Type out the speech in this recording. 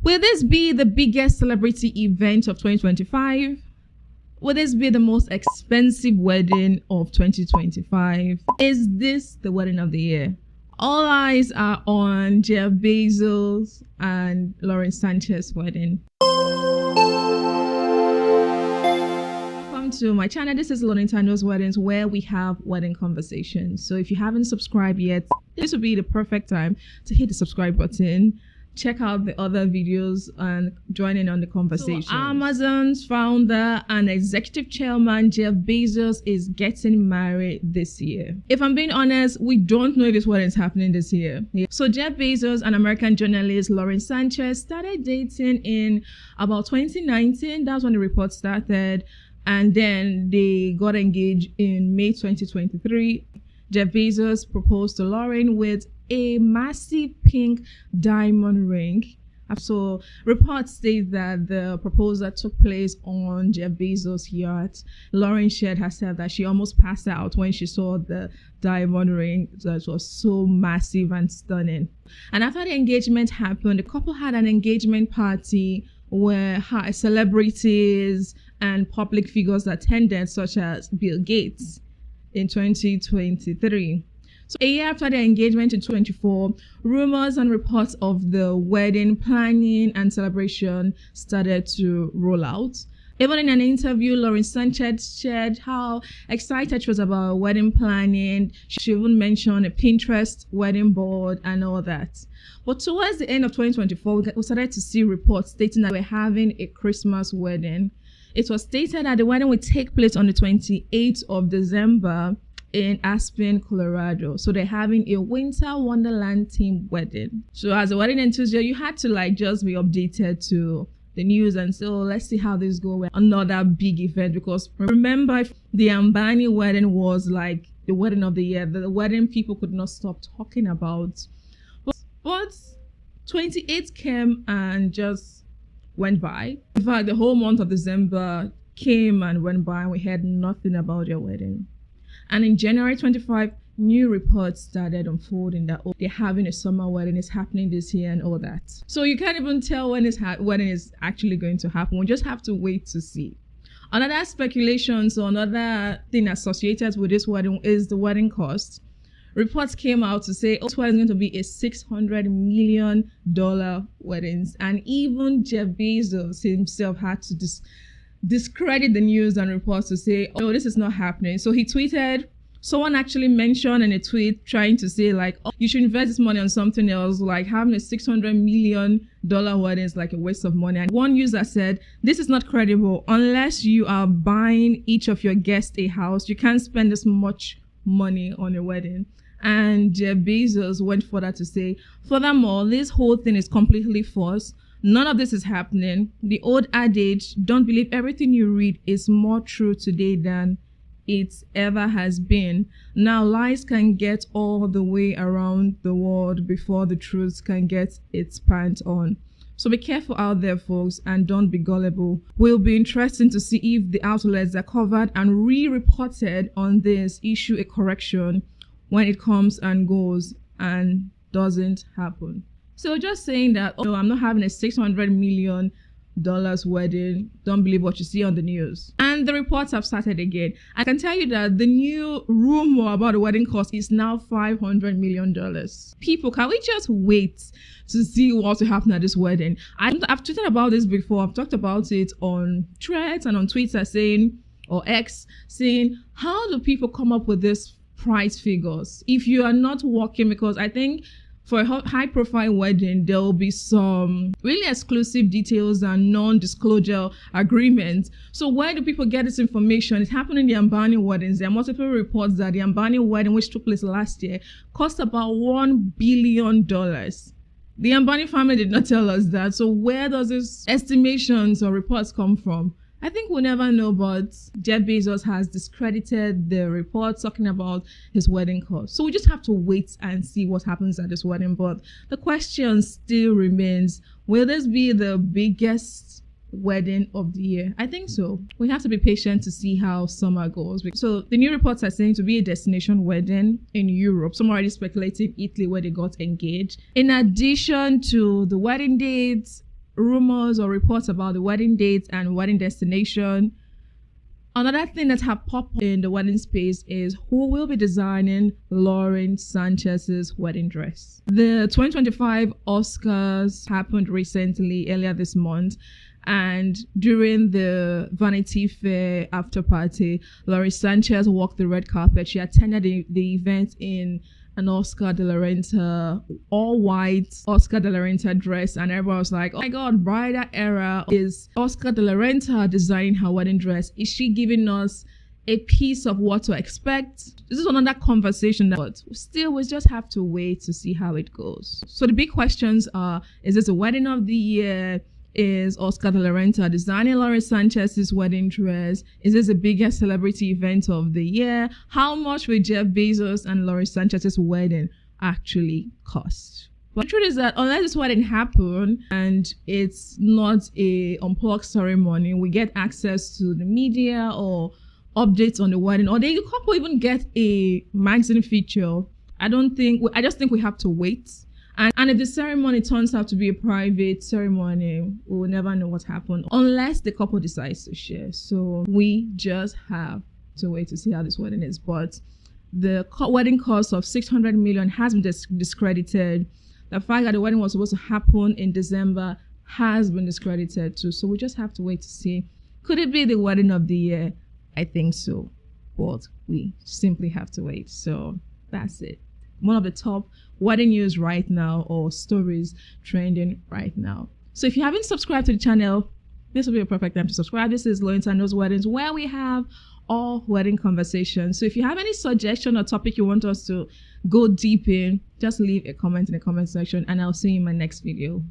Will this be the biggest celebrity event of 2025? Will this be the most expensive wedding of 2025? Is this the wedding of the year? All eyes are on Jeff Bezos and Láuren Sanchez wedding. Welcome to my channel. This is Láuren Weddings, where we have wedding conversations. So if you haven't subscribed yet, this would be the perfect time to hit the subscribe button. Check out the other videos and join in on the conversation. So Amazon's founder and executive chairman Jeff Bezos is getting married this year. If I'm being honest, we don't know if this wedding is happening this year. So Jeff Bezos and American journalist Láuren Sanchez started dating in about 2019. That's when the report started. And then they got engaged in May 2023. Jeff Bezos proposed to Láuren with a massive pink diamond ring. So reports state that the proposal took place on Jeff Bezos' yacht. Láuren shared herself that she almost passed out when she saw the diamond ring that was so massive and stunning. And after the engagement happened, the couple had an engagement party where celebrities and public figures attended, such as Bill Gates, in 2023. So a year after their engagement in 2024, rumors and reports of the wedding planning and celebration started to roll out. Even in an interview, Láuren Sanchez shared how excited she was about wedding planning. She even mentioned a Pinterest wedding board and all that. But towards the end of 2024, we started to see reports stating that we're having a Christmas wedding. It was stated that the wedding would take place on the 28th of December in Aspen, Colorado. So they're having a winter wonderland themed wedding. So as a wedding enthusiast, you had to just be updated to the news and say, let's see how this goes. Another big event, because remember, the Ambani wedding was like the wedding of the year, the wedding people could not stop talking about. But 28th came and just went by. In fact, the whole month of December came and went by and we heard nothing about their wedding. And in January 25, new reports started unfolding that they're having a summer wedding, it's happening this year and all that. So you can't even tell when this wedding is actually going to happen. We just have to wait to see. Another speculation, so another thing associated with this wedding is the wedding cost. Reports came out to say this wedding is going to be a $600 million wedding. And even Jeff Bezos himself had to discredit the news and reports to say, oh, this is not happening. So he tweeted, someone actually mentioned in a tweet trying to say you should invest this money on something else, like having a $600 million wedding is like a waste of money. And one user said, this is not credible. Unless you are buying each of your guests a house, you can't spend this much money on a wedding. And Jeff Bezos went further to say, furthermore, this whole thing is completely false. None of this is happening. The old adage, don't believe everything you read, is more true today than it ever has been. Now lies can get all the way around the world before the truth can get its pants on. So be careful out there, folks, and don't be gullible. Will be interesting to see if the outlets that covered and re-reported on this issue a correction when it comes and goes and doesn't happen. So just saying that, I'm not having a $600 million wedding. Don't believe what you see on the news. And the reports have started again. I can tell you that the new rumor about the wedding cost is now $500 million. People, can we just wait to see what will happen at this wedding? I've tweeted about this before. I've talked about it on Threads and on Twitter or X, saying, how do people come up with these price figures if you are not working? Because I think for a high-profile wedding, there will be some really exclusive details and non-disclosure agreements. So where do people get this information? It happened in the Ambani weddings. There are multiple reports that the Ambani wedding, which took place last year, cost about $1 billion. The Ambani family did not tell us that. So where does this estimations or reports come from? I think we'll never know, but Jeff Bezos has discredited the report talking about his wedding cost. So we just have to wait and see what happens at this wedding. But the question still remains, will this be the biggest wedding of the year? I think so. We have to be patient to see how summer goes. So the new reports are saying to be a destination wedding in Europe. Some are already speculating Italy, where they got engaged. In addition to the wedding dates, rumors or reports about the wedding dates and wedding destination. Another thing that have popped up in the wedding space is who will be designing Láuren Sanchez's wedding dress. The 2025 Oscars happened recently, earlier this month, and during the Vanity Fair after party, Láuren Sanchez walked the red carpet. She attended the event in an Oscar de la Renta, all white Oscar de la Renta dress, and everyone was like, oh my god, bridal era. Is Oscar de la Renta designing her wedding dress? Is she giving us a piece of what to expect? This is another conversation, but still we just have to wait to see how it goes. So the big questions are, is this a wedding of the year? Is Oscar de la Renta designing Láuren Sanchez's wedding dress? Is this the biggest celebrity event of the year? How much will Jeff Bezos and Láuren Sanchez's wedding actually cost? But the truth is that unless this wedding happens and it's not a unplugged ceremony, we get access to the media or updates on the wedding, or the couple even get a magazine feature. I just think we have to wait. And if the ceremony turns out to be a private ceremony, we will never know what happened unless the couple decides to share. So we just have to wait to see how this wedding is. But the wedding cost of 600 million has been discredited. The fact that the wedding was supposed to happen in December has been discredited too. So we just have to wait to see. Could it be the wedding of the year? I think so. But we simply have to wait. So that's it. One of the top wedding news right now, or stories trending right now. So if you haven't subscribed to the channel, this will be a perfect time to subscribe. This is Láuren Sanchez Weddings, where we have all wedding conversations. So if you have any suggestion or topic you want us to go deep in, just leave a comment in the comment section, and I'll see you in my next video.